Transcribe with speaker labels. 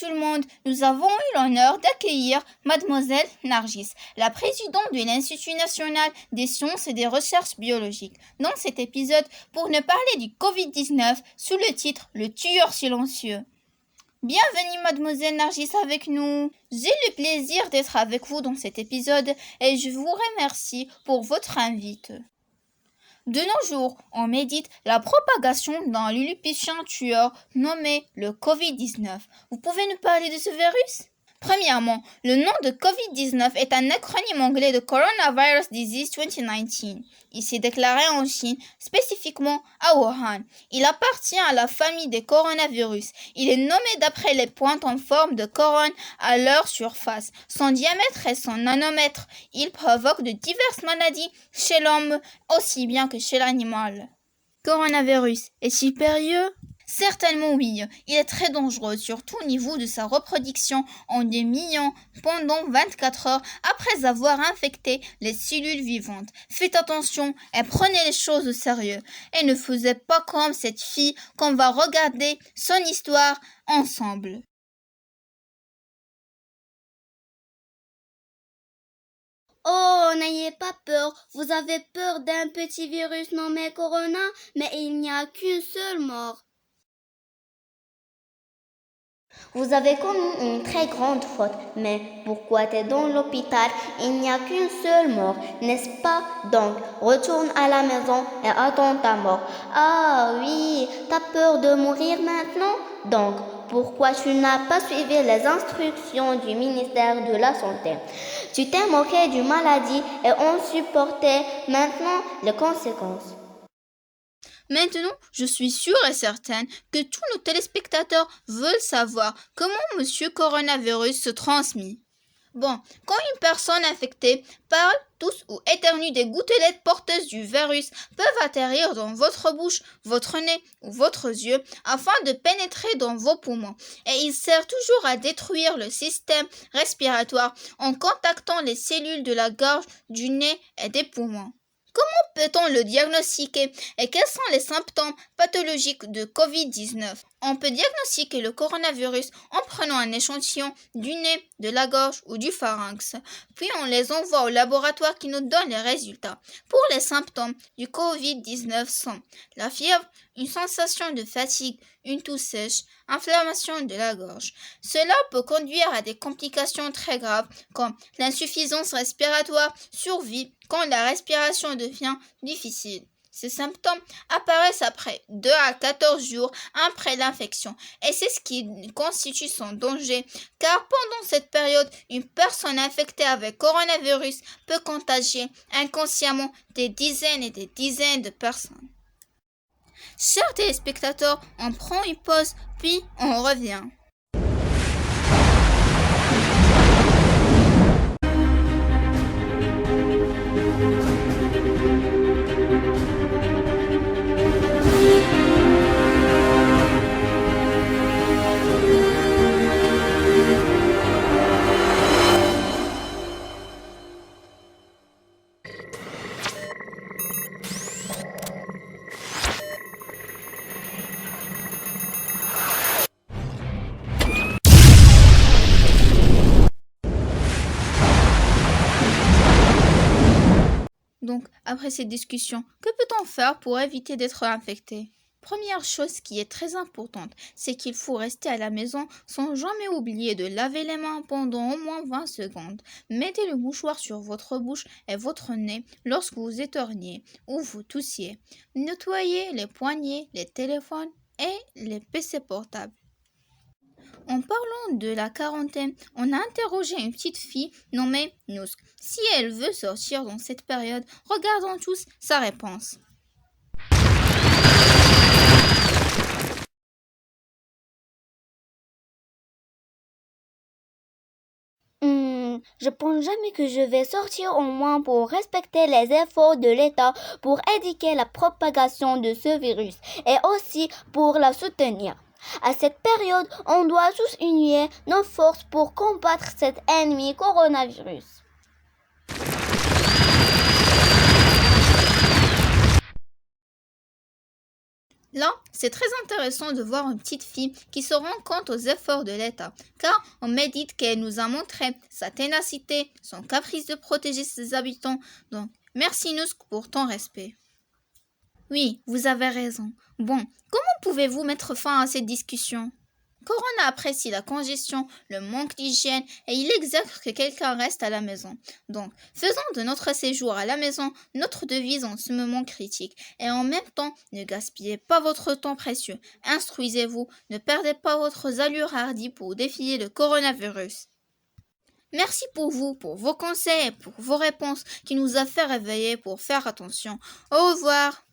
Speaker 1: tout le monde, nous avons eu l'honneur d'accueillir Mademoiselle Nargis, la présidente de l'Institut national des sciences et des recherches biologiques, dans cet épisode pour nous parler du Covid-19 sous le titre « Le tueur silencieux ». Bienvenue Mademoiselle Nargis avec nous. J'ai le plaisir d'être avec vous dans cet épisode et je vous remercie pour votre invite. De nos jours, on médite la propagation d'un lilliputien tueur nommé le Covid-19. Vous pouvez nous parler de ce virus? Premièrement, le nom de Covid-19 est un acronyme anglais de Coronavirus Disease 2019. Il s'est déclaré en Chine, spécifiquement à Wuhan. Il appartient à la famille des coronavirus. Il est nommé d'après les pointes en forme de couronne à leur surface. Son diamètre est 100 nanomètres. Il provoque de diverses maladies chez l'homme aussi bien que chez l'animal. Coronavirus est-il périlleux? Certainement oui, il est très dangereux, surtout au niveau de sa reproduction en des millions pendant 24 heures après avoir infecté les cellules vivantes. Faites attention et prenez les choses au sérieux. Et ne faisez pas comme cette fille qu'on va regarder son histoire ensemble.
Speaker 2: Oh, n'ayez pas peur, vous avez peur d'un petit virus nommé Corona, mais il n'y a qu'une seule mort. Vous avez commis une très grande faute, mais pourquoi t'es dans l'hôpital? Il n'y a qu'une seule mort, n'est-ce pas? Donc, retourne à la maison et attends ta mort. Ah oui, t'as peur de mourir maintenant? Donc, pourquoi tu n'as pas suivi les instructions du ministère de la Santé? Tu t'es moqué d'une maladie et on supportait maintenant les conséquences.
Speaker 1: Maintenant, je suis sûre et certaine que tous nos téléspectateurs veulent savoir comment Monsieur Coronavirus se transmet. Bon, quand une personne infectée parle, tousse ou éternue, des gouttelettes porteuses du virus peuvent atterrir dans votre bouche, votre nez ou votre yeux afin de pénétrer dans vos poumons. Et il sert toujours à détruire le système respiratoire en contactant les cellules de la gorge, du nez et des poumons. Comment peut-on le diagnostiquer et quels sont les symptômes pathologiques de Covid-19? On peut diagnostiquer le coronavirus en prenant un échantillon du nez, de la gorge ou du pharynx. Puis on les envoie au laboratoire qui nous donne les résultats. Pour les symptômes du Covid-19 sont la fièvre, une sensation de fatigue, une toux sèche, inflammation de la gorge. Cela peut conduire à des complications très graves comme l'insuffisance respiratoire survit quand la respiration devient difficile. Ces symptômes apparaissent après 2 à 14 jours après l'infection et c'est ce qui constitue son danger car pendant cette période, une personne infectée avec coronavirus peut contagier inconsciemment des dizaines et des dizaines de personnes. Chers téléspectateurs, on prend une pause puis on revient. Donc, après cette discussion, que peut-on faire pour éviter d'être infecté? Première chose qui est très importante, c'est qu'il faut rester à la maison sans jamais oublier de laver les mains pendant au moins 20 secondes. Mettez le mouchoir sur votre bouche et votre nez lorsque vous éternuez ou vous toussiez. Nettoyez les poignets, les téléphones et les PC portables. En parlant de la quarantaine, on a interrogé une petite fille nommée Nousk. Si elle veut sortir dans cette période, regardons tous sa réponse.
Speaker 2: Je pense jamais que je vais sortir au moins pour respecter les efforts de l'État pour éduquer la propagation de ce virus et aussi pour la soutenir. À cette période, on doit tous unir nos forces pour combattre cet ennemi coronavirus.
Speaker 1: Là, c'est très intéressant de voir une petite fille qui se rend compte aux efforts de l'État, car on médite qu'elle nous a montré sa ténacité, son caprice de protéger ses habitants. Donc, merci Nusk pour ton respect. Oui, vous avez raison. Bon, comment pouvez-vous mettre fin à cette discussion? Corona apprécie la congestion, le manque d'hygiène et il exècre que quelqu'un reste à la maison. Donc, faisons de notre séjour à la maison notre devise en ce moment critique et en même temps, ne gaspillez pas votre temps précieux. Instruisez-vous, ne perdez pas votre allure hardie pour défier le coronavirus. Merci pour vous, pour vos conseils et pour vos réponses qui nous a fait réveiller pour faire attention. Au revoir.